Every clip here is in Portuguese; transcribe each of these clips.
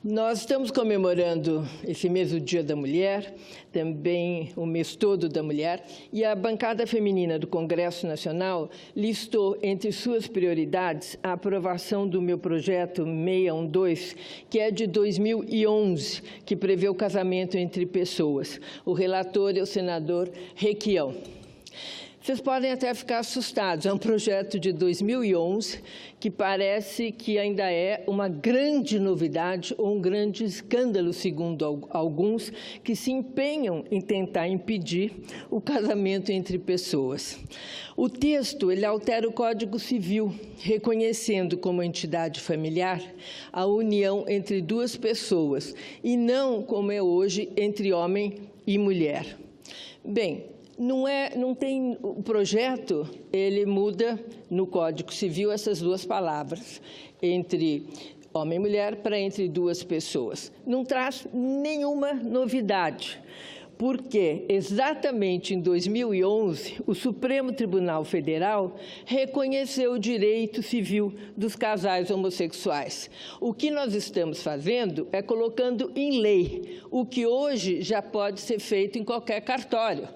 Nós estamos comemorando esse mês o Dia da Mulher, também o mês todo da mulher, e a bancada feminina do Congresso Nacional listou entre suas prioridades a aprovação do meu projeto 612, que é de 2011, que prevê o casamento entre pessoas. O relator é o senador Requião. Vocês podem até ficar assustados, é um projeto de 2011 que parece que ainda é uma grande novidade ou um grande escândalo, segundo alguns, que se empenham em tentar impedir o casamento entre pessoas. O texto ele altera o Código Civil, reconhecendo como entidade familiar a união entre duas pessoas, e não, como é hoje, entre homem e mulher. Bem, o projeto, ele muda no Código Civil essas duas palavras, entre homem e mulher para entre duas pessoas. Não traz nenhuma novidade, porque exatamente em 2011, o Supremo Tribunal Federal reconheceu o direito civil dos casais homossexuais. O que nós estamos fazendo é colocando em lei o que hoje já pode ser feito em qualquer cartório.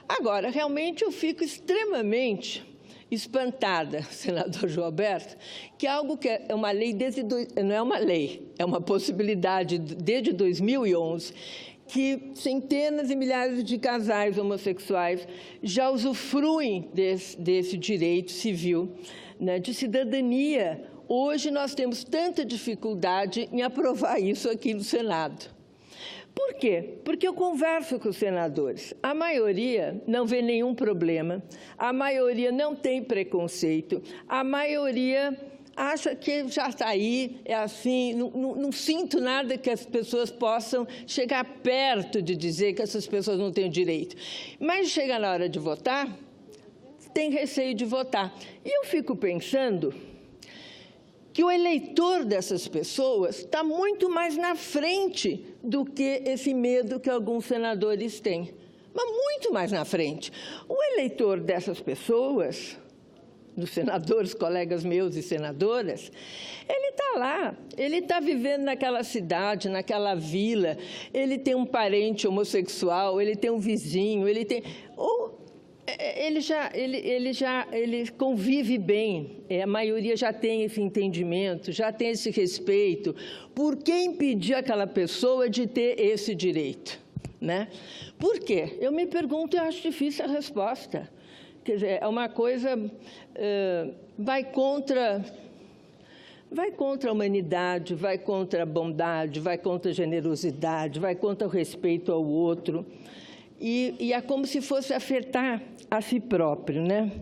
Agora, realmente, eu fico extremamente espantada, senador João Alberto, que algo que é uma lei não é uma lei, é uma possibilidade desde 2011, que centenas e milhares de casais homossexuais já usufruem desse direito civil, né, de cidadania. Hoje nós temos tanta dificuldade em aprovar isso aqui no Senado. Por quê? Porque eu converso com os senadores. A maioria não vê nenhum problema, a maioria não tem preconceito, a maioria acha que já está aí, é assim, não sinto nada que as pessoas possam chegar perto de dizer que essas pessoas não têm direito. Mas chega na hora de votar, tem receio de votar. E eu fico pensando que o eleitor dessas pessoas está muito mais na frente do que esse medo que alguns senadores têm. Mas muito mais na frente. O eleitor dessas pessoas, dos senadores, colegas meus e senadoras, ele está lá, ele está vivendo naquela cidade, naquela vila, ele tem um parente homossexual, ele tem um vizinho, ele tem... Ele convive bem, a maioria já tem esse entendimento, já tem esse respeito. Por que impedir aquela pessoa de ter esse direito, né? Por quê? Eu me pergunto e acho difícil a resposta. Quer dizer, é uma coisa... vai contra a humanidade, vai contra a bondade, vai contra a generosidade, vai contra o respeito ao outro. E é como se fosse afetar a si próprio, né?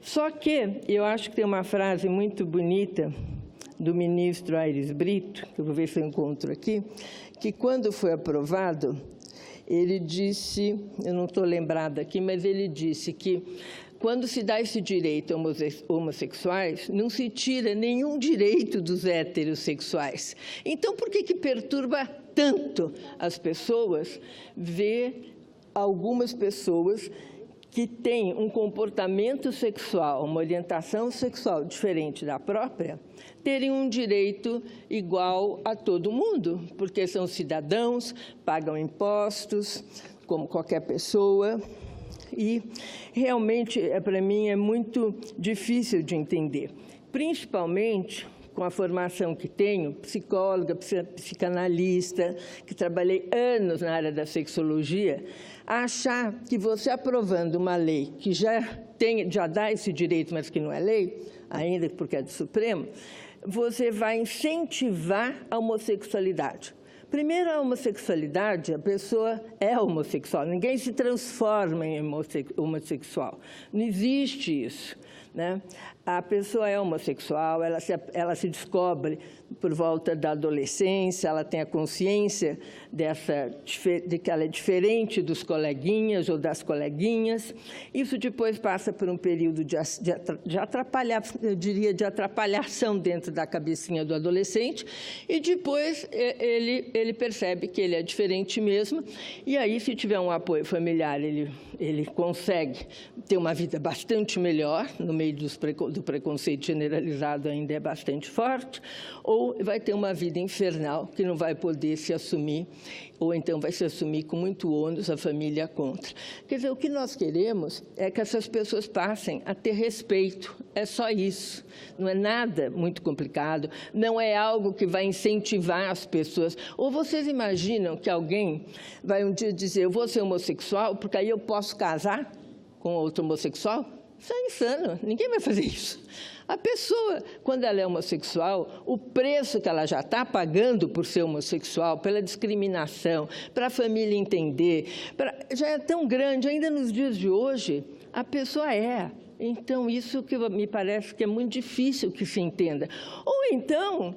Só que eu acho que tem uma frase muito bonita do ministro Aires Brito, que eu vou ver se eu encontro aqui, que quando foi aprovado, ele disse, eu não estou lembrada aqui, mas ele disse que quando se dá esse direito aos homossexuais, não se tira nenhum direito dos heterossexuais. Então, por que perturba tanto as pessoas ver algumas pessoas que têm um comportamento sexual, uma orientação sexual diferente da própria, terem um direito igual a todo mundo, porque são cidadãos, pagam impostos, como qualquer pessoa, e realmente, para mim, é muito difícil de entender, principalmente com a formação que tenho, psicóloga, psicanalista, que trabalhei anos na área da sexologia, achar que você aprovando uma lei que já dá esse direito, mas que não é lei, ainda porque é do Supremo, você vai incentivar a homossexualidade. Primeiro, a homossexualidade, a pessoa é homossexual, ninguém se transforma em homossexual, não existe isso, né? A pessoa é homossexual, ela se descobre por volta da adolescência, ela tem a consciência de que ela é diferente dos coleguinhas ou das coleguinhas. Isso depois passa por um período de atrapalhação dentro da cabecinha do adolescente, e depois ele percebe que ele é diferente mesmo, e aí, se tiver um apoio familiar, ele consegue ter uma vida bastante melhor, no meio do preconceito generalizado ainda é bastante forte, ou ou vai ter uma vida infernal que não vai poder se assumir, ou então vai se assumir com muito ônus, a família contra. Quer dizer, o que nós queremos é que essas pessoas passem a ter respeito, é só isso. Não é nada muito complicado, não é algo que vai incentivar as pessoas. Ou vocês imaginam que alguém vai um dia dizer, eu vou ser homossexual, porque aí eu posso casar com outro homossexual? Isso é insano, ninguém vai fazer isso. A pessoa, quando ela é homossexual, o preço que ela já está pagando por ser homossexual, pela discriminação, para a família entender, já é tão grande, ainda nos dias de hoje, a pessoa é. Então, isso que me parece que é muito difícil que se entenda. Ou então,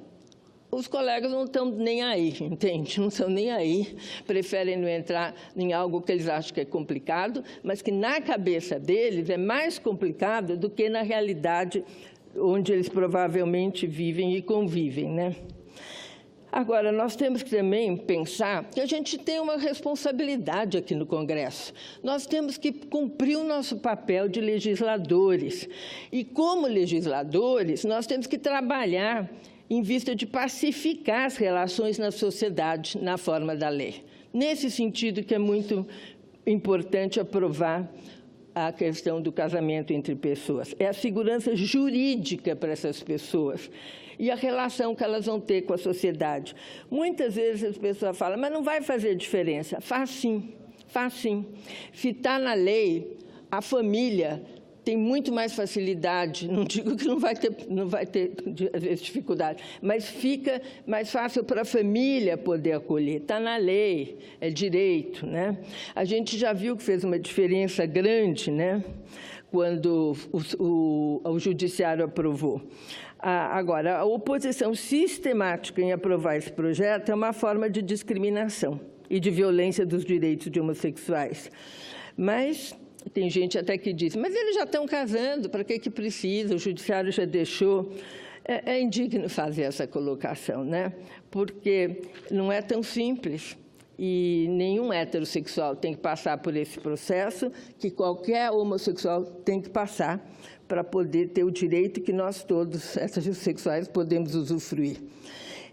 os colegas não estão nem aí, entende? Não estão nem aí, preferem não entrar em algo que eles acham que é complicado, mas que na cabeça deles é mais complicado do que na realidade onde eles provavelmente vivem e convivem, né? Agora, nós temos que também pensar que a gente tem uma responsabilidade aqui no Congresso. Nós temos que cumprir o nosso papel de legisladores. E, como legisladores, nós temos que trabalhar em vista de pacificar as relações na sociedade, na forma da lei. Nesse sentido que é muito importante aprovar a questão do casamento entre pessoas. É a segurança jurídica para essas pessoas e a relação que elas vão ter com a sociedade. Muitas vezes as pessoas falam, mas não vai fazer diferença. Faz sim, faz sim. Se está na lei, a família tem muito mais facilidade, não digo que não vai ter às vezes, dificuldade, mas fica mais fácil para a família poder acolher. Está na lei, é direito, né? A gente já viu que fez uma diferença grande, né, quando o Judiciário aprovou. Agora, a oposição sistemática em aprovar esse projeto é uma forma de discriminação e de violência dos direitos de homossexuais. Mas tem gente até que diz, mas eles já estão casando, para que precisa? O Judiciário já deixou. É indigno fazer essa colocação, né? Porque não é tão simples. E nenhum heterossexual tem que passar por esse processo que qualquer homossexual tem que passar para poder ter o direito que nós todos, heterossexuais, podemos usufruir.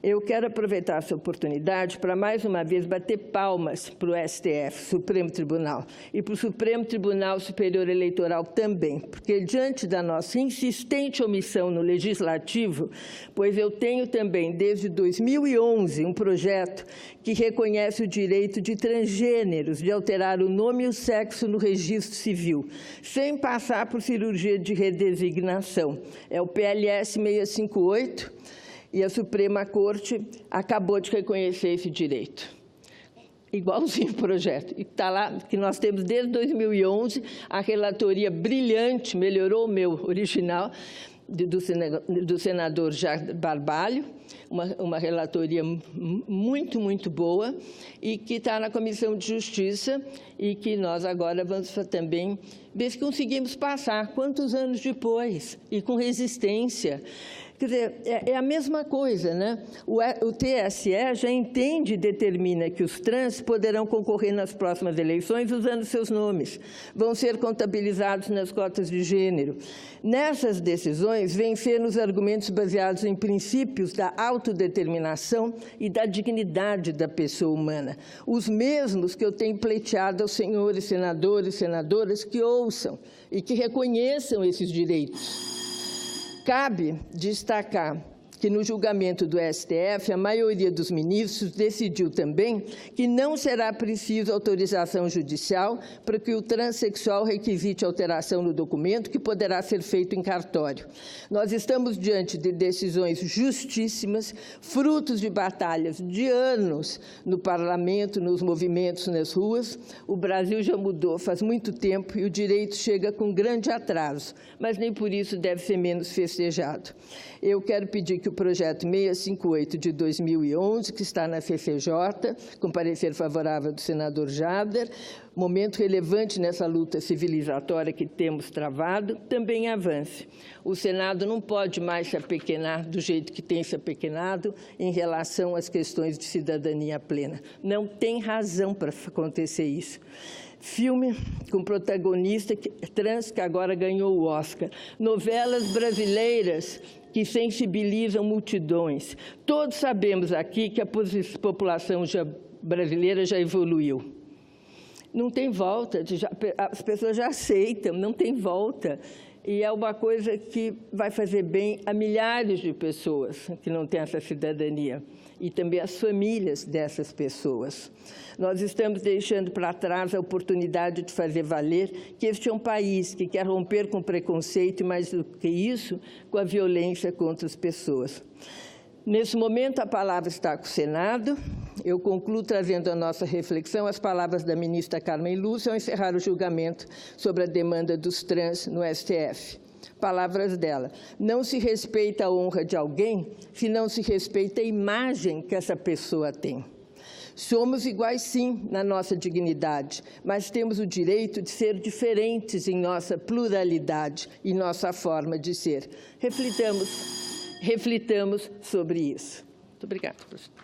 Eu quero aproveitar essa oportunidade para, mais uma vez, bater palmas para o STF, Supremo Tribunal, e para o Supremo Tribunal Superior Eleitoral também, porque, diante da nossa insistente omissão no Legislativo, pois eu tenho também, desde 2011, um projeto que reconhece o direito de transgêneros de alterar o nome e o sexo no registro civil, sem passar por cirurgia de redesignação. É o PLS 658, e a Suprema Corte acabou de reconhecer esse direito. Igualzinho o projeto. E está lá, que nós temos desde 2011, a relatoria brilhante, melhorou o meu original, do senador Jacques Barbalho, uma relatoria muito, muito boa, e que está na Comissão de Justiça, e que nós agora vamos também ver se conseguimos passar, quantos anos depois, e com resistência. Quer dizer, é a mesma coisa, né? O TSE já entende e determina que os trans poderão concorrer nas próximas eleições usando seus nomes, vão ser contabilizados nas cotas de gênero. Nessas decisões, venceram os argumentos baseados em princípios da autodeterminação e da dignidade da pessoa humana, os mesmos que eu tenho pleiteado aos senhores senadores e senadoras que ouçam e que reconheçam esses direitos. Cabe destacar que, no julgamento do STF, a maioria dos ministros decidiu também que não será preciso autorização judicial para que o transexual requisite alteração no documento, que poderá ser feito em cartório. Nós estamos diante de decisões justíssimas, frutos de batalhas de anos no parlamento, nos movimentos, nas ruas. O Brasil já mudou faz muito tempo e o direito chega com grande atraso, mas nem por isso deve ser menos festejado. Eu quero pedir que o projeto 658 de 2011, que está na CCJ, com parecer favorável do senador Jader, momento relevante nessa luta civilizatória que temos travado, também avance. O Senado não pode mais se apequenar do jeito que tem se apequenado em relação às questões de cidadania plena. Não tem razão para acontecer isso. Filme com protagonista trans que agora ganhou o Oscar. Novelas brasileiras que sensibilizam multidões. Todos sabemos aqui que a população brasileira já evoluiu. Não tem volta, as pessoas já aceitam, não tem volta. E é uma coisa que vai fazer bem a milhares de pessoas que não têm essa cidadania e também as famílias dessas pessoas. Nós estamos deixando para trás a oportunidade de fazer valer que este é um país que quer romper com o preconceito e, mais do que isso, com a violência contra as pessoas. Nesse momento, a palavra está com o Senado. Eu concluo trazendo à nossa reflexão as palavras da ministra Carmen Lúcia ao encerrar o julgamento sobre a demanda dos trans no STF. Palavras dela: não se respeita a honra de alguém se não se respeita a imagem que essa pessoa tem. Somos iguais, sim, na nossa dignidade, mas temos o direito de ser diferentes em nossa pluralidade e nossa forma de ser. Reflitamos sobre isso. Muito obrigada, professor.